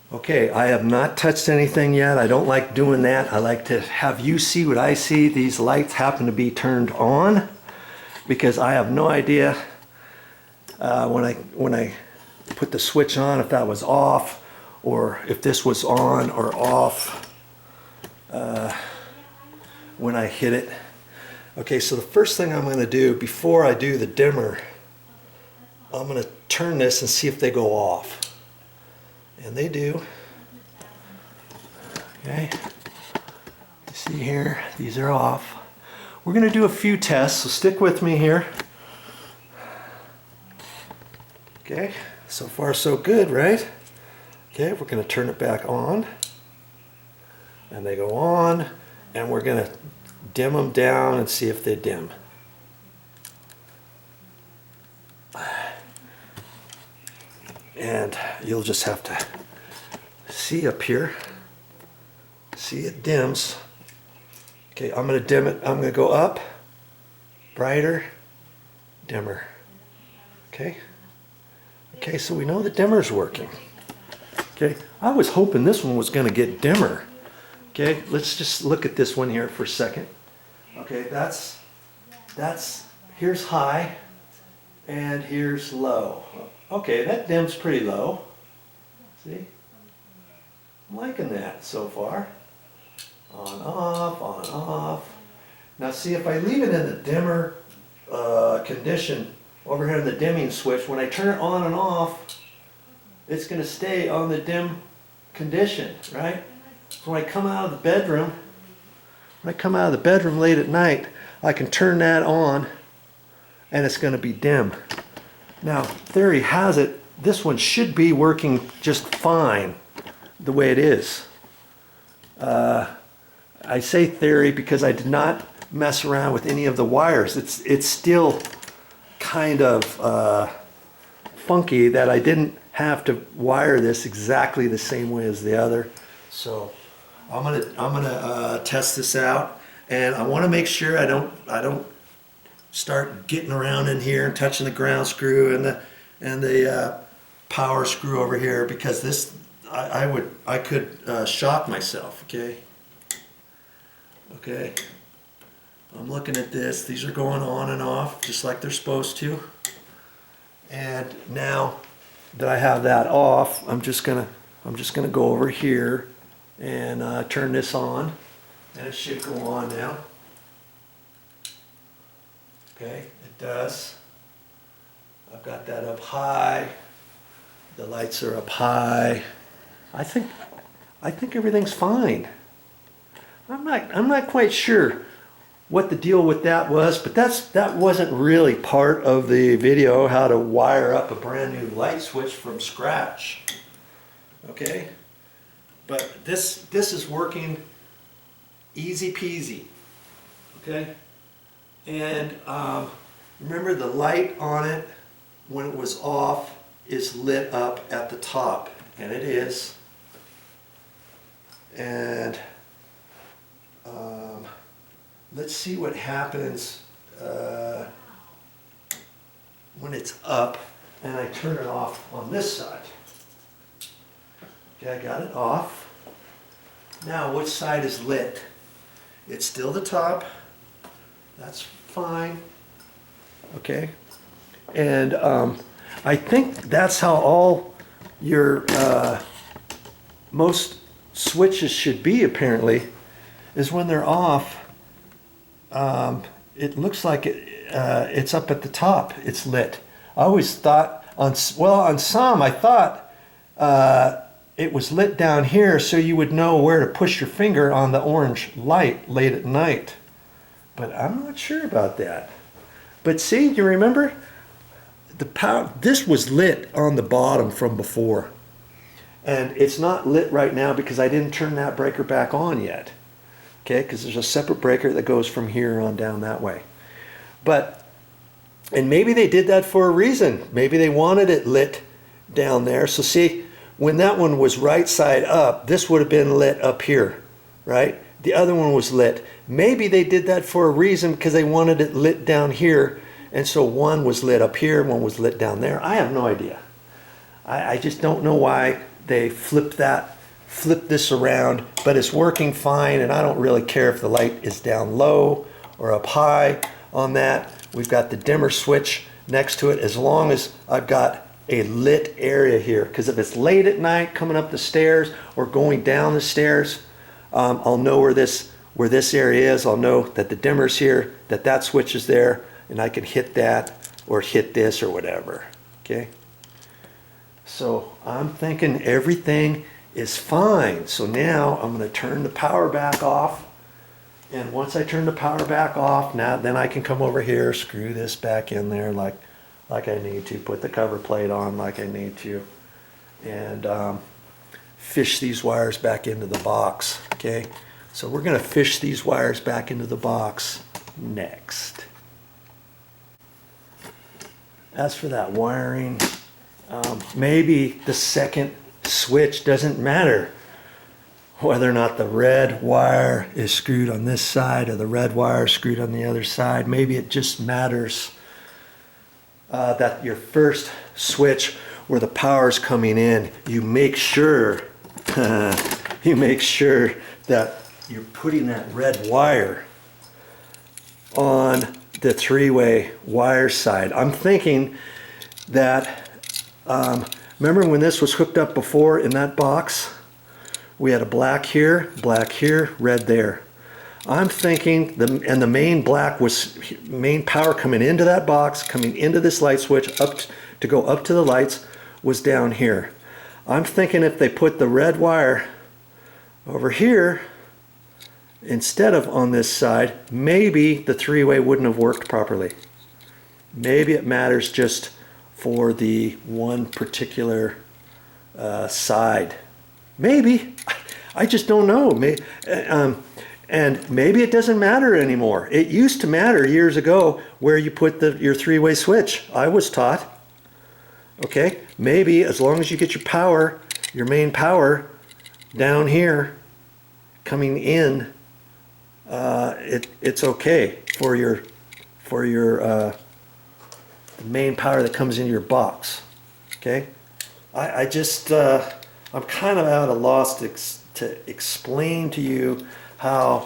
Okay, I have not touched anything yet. I don't like doing that. I like to have you see what I see. These lights happen to be turned on because I have no idea when I put the switch on if that was off or if this was on or off when I hit it. Okay, so the first thing I'm going to do before I do the dimmer, I'm going to turn this and see if they go off. And they do. Okay. You see here, these are off. We're going to do a few tests, so stick with me here. Okay, so far so good, right? Okay, we're going to turn it back on. And they go on, and we're going to dim them down and see if they dim. And you'll just have to see up here. See it dims. Okay, I'm going to dim it. I'm going to go up, brighter, dimmer. Okay? Okay, so we know the dimmer's working. Okay, I was hoping this one was going to get dimmer. Okay, let's just look at this one here for a second. Okay, here's high and here's low. Okay, that dims pretty low. See? I'm liking that so far. On, off, on, off. Now see, if I leave it in the dimmer condition over here in the dimming switch, when I turn it on and off, it's going to stay on the dim condition, right? So when I come out of the bedroom, late at night, I can turn that on and it's going to be dim. Now, theory has it, this one should be working just fine the way it is. I say theory because I did not mess around with any of the wires. It's still kind of funky that I didn't have to wire this exactly the same way as the other. So I'm gonna test this out, and I want to make sure I don't start getting around in here and touching the ground screw and the power screw over here, because this I could shock myself. Okay, I'm looking at this. These are going on and off just like they're supposed to. And now that I have that off, I'm just gonna go over here and turn this on, and it should go on now. Okay, it does. I've got that up high. The lights are up high. I think everything's fine. I'm not quite sure what the deal with that was, but that wasn't really part of the video, how to wire up a brand new light switch from scratch. Okay, but this is working easy peasy. Okay, and remember, the light on it when it was off is lit up at the top, and it is. And let's see what happens when it's up and I turn it off on this side. Okay, I got it off. Now, which side is lit? It's still the top. That's fine. Okay, and I think that's how all your most switches should be, apparently, is when they're off. It looks like it's up at the top. It's lit. I always thought on some I thought it was lit down here, so you would know where to push your finger on the orange light late at night. But I'm not sure about that. But see, you remember the power? This was lit on the bottom from before, and it's not lit right now because I didn't turn that breaker back on yet. Okay, because there's a separate breaker that goes from here on down that way. And maybe they did that for a reason. Maybe they wanted it lit down there. So see, when that one was right side up, this would have been lit up here, right? The other one was lit. Maybe they did that for a reason because they wanted it lit down here, and so one was lit up here, one was lit down there. I have no idea. I just don't know why they flip this around, but it's working fine, and I don't really care if the light is down low or up high on that. We've got the dimmer switch next to it, as long as I've got a lit area here, because if it's late at night coming up the stairs or going down the stairs, I'll know where this area is. I'll know that the dimmer's here, that switch is there, and I can hit that or hit this or whatever. Okay, so I'm thinking everything is fine. So now I'm going to turn the power back off, and once I turn the power back off, then I can come over here, screw this back in there like I need to, put the cover plate on like I need to, and fish these wires back into the box. Okay, so we're going to fish these wires back into the box next. As for that wiring, maybe the second switch doesn't matter whether or not the red wire is screwed on this side or the red wire is screwed on the other side. Maybe it just matters that your first switch where the power is coming in, you make sure that you're putting that red wire on the three-way wire side. I'm thinking that, remember when this was hooked up before in that box? We had a black here, red there. I'm thinking, and the main black was main power coming into that box, coming into this light switch up to go up to the lights, was down here. I'm thinking if they put the red wire over here instead of on this side, maybe the three-way wouldn't have worked properly. Maybe it matters just for the one particular side. Maybe. I just don't know. And maybe it doesn't matter anymore. It used to matter years ago where you put your three-way switch. I was taught. Okay, maybe as long as you get your power, your main power down here coming in, it's okay for your main power that comes into your box. Okay, I'm kind of at a loss to explain to you how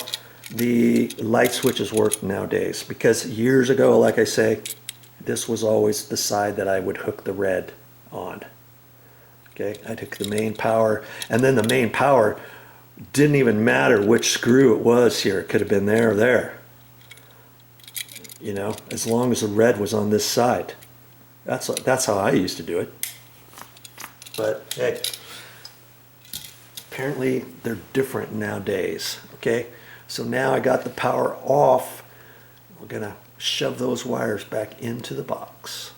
the light switches work nowadays, because years ago, like I say, this was always the side that I would hook the red on. Okay, I'd hook the main power, and then the main power didn't even matter which screw it was here. It could have been there or there. You know, as long as the red was on this side. That's how I used to do it. But hey, apparently they're different nowadays. Okay, so now I got the power off. We're gonna shove those wires back into the box.